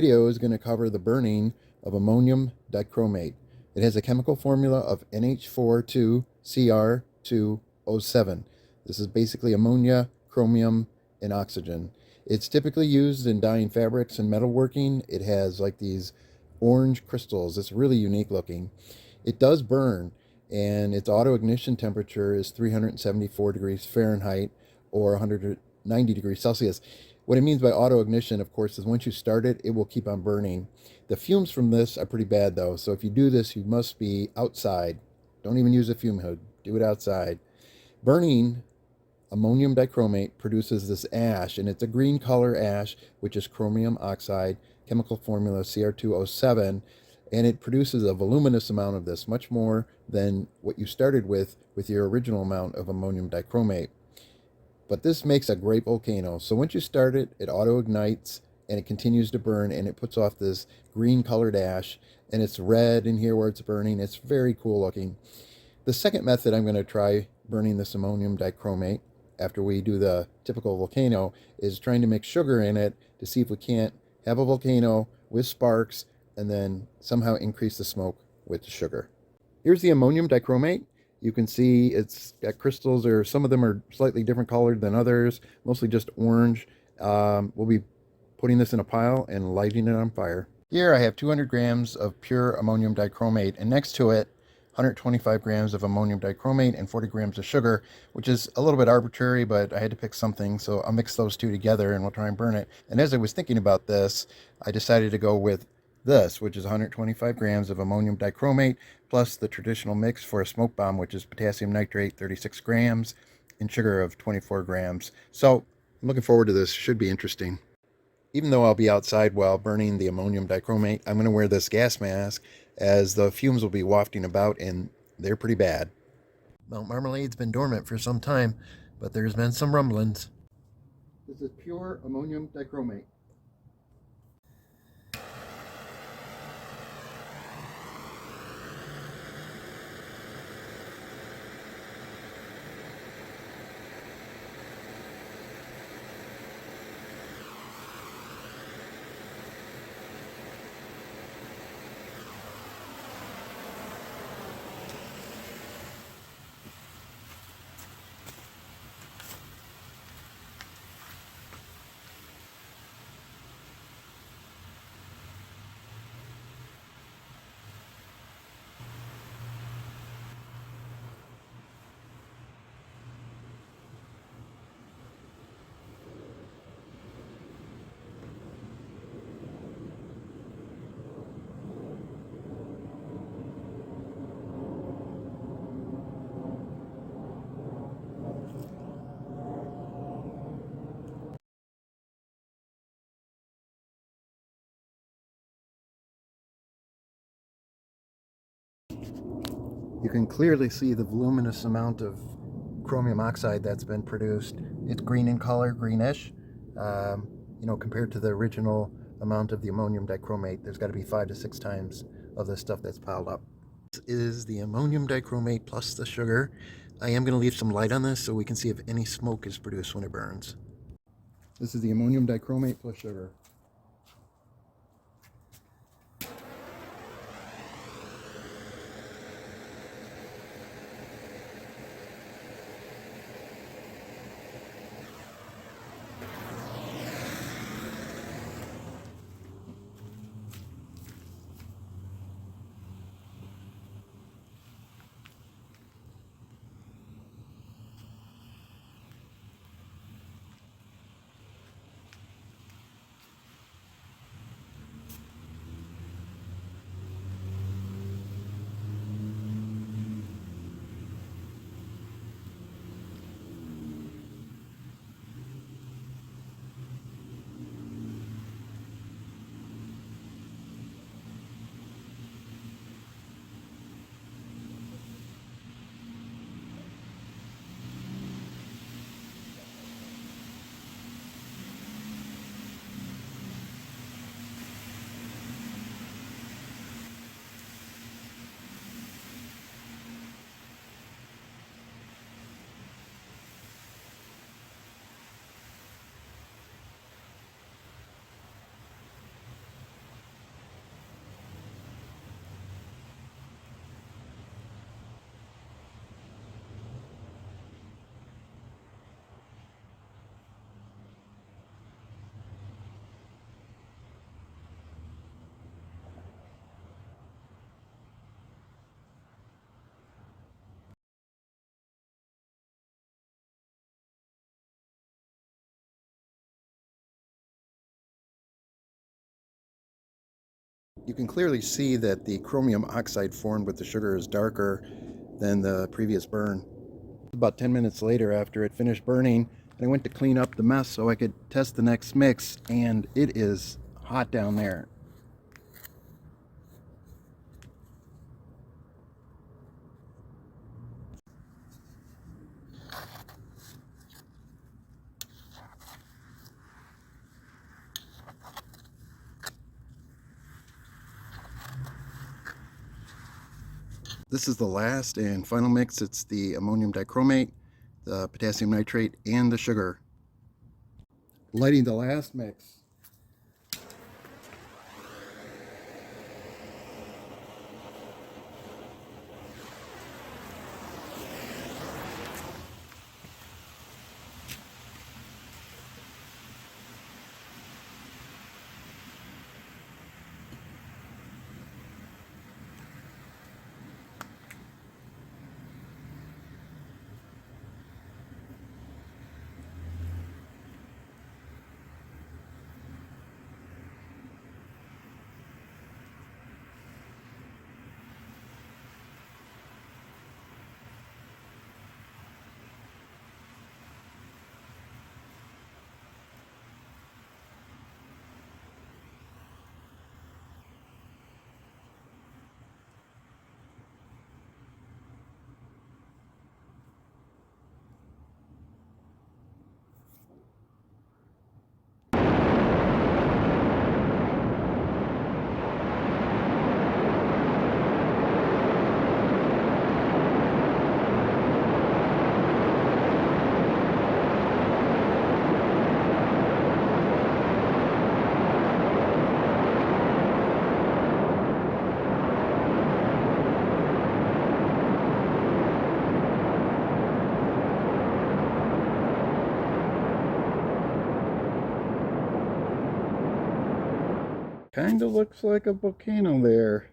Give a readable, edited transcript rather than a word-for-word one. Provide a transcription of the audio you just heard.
video is going to cover the burning of ammonium dichromate. It has a chemical formula of NH42Cr2O7. This is basically ammonia, chromium, and oxygen. It's typically used in dyeing fabrics and metalworking. It has like these orange crystals. It's really unique looking. It does burn, and its auto ignition temperature is 374 degrees Fahrenheit or 190 degrees Celsius. What it means by auto ignition, of course, is once you start it, it will keep on burning. The fumes from this are pretty bad, though. So if you do this, you must be outside. Don't even use a fume hood. Do it outside. Burning ammonium dichromate produces this ash, and it's a green color ash, which is chromium oxide, chemical formula Cr2O7, and it produces a voluminous amount of this, much more than what you started with your original amount of ammonium dichromate. But this makes a great volcano. So once you start it, it auto ignites and it continues to burn, and it puts off this green colored ash, and it's red in here where it's burning. It's very cool looking. The second method I'm going to try burning this ammonium dichromate after we do the typical volcano is trying to mix sugar in it to see if we can't have a volcano with sparks and then somehow increase the smoke with the sugar. Here's the ammonium dichromate. You can see it's got crystals, or some of them are slightly different colored than others, mostly just orange. We'll be putting this in a pile and lighting it on fire. Here I have 200 grams of pure ammonium dichromate, and next to it 125 grams of ammonium dichromate and 40 grams of sugar, which is a little bit arbitrary, but I had to pick something, so I'll mix those two together and we'll try and burn it. And as I was thinking about this, I decided to go with this, which is 125 grams of ammonium dichromate, plus the traditional mix for a smoke bomb, which is potassium nitrate, 36 grams, and sugar of 24 grams. So I'm looking forward to this. Should be interesting. Even though I'll be outside while burning the ammonium dichromate, I'm going to wear this gas mask, as the fumes will be wafting about, and they're pretty bad. Mount Marmalade's been dormant for some time, but there's been some rumblings. This is pure ammonium dichromate. You can clearly see the voluminous amount of chromium oxide that's been produced. It's green in color, greenish. Compared to the original amount of the ammonium dichromate, there's got to be 5 to 6 times of this stuff that's piled up. This is the ammonium dichromate plus the sugar. I am going to leave some light on this so we can see if any smoke is produced when it burns. This is the ammonium dichromate plus sugar. You can clearly see that the chromium oxide formed with the sugar is darker than the previous burn. About 10 minutes later, after it finished burning, I went to clean up the mess so I could test the next mix, and it is hot down there. This is the last and final mix. It's the ammonium dichromate, the potassium nitrate, and the sugar. Lighting the last mix. Kind of looks like a volcano there.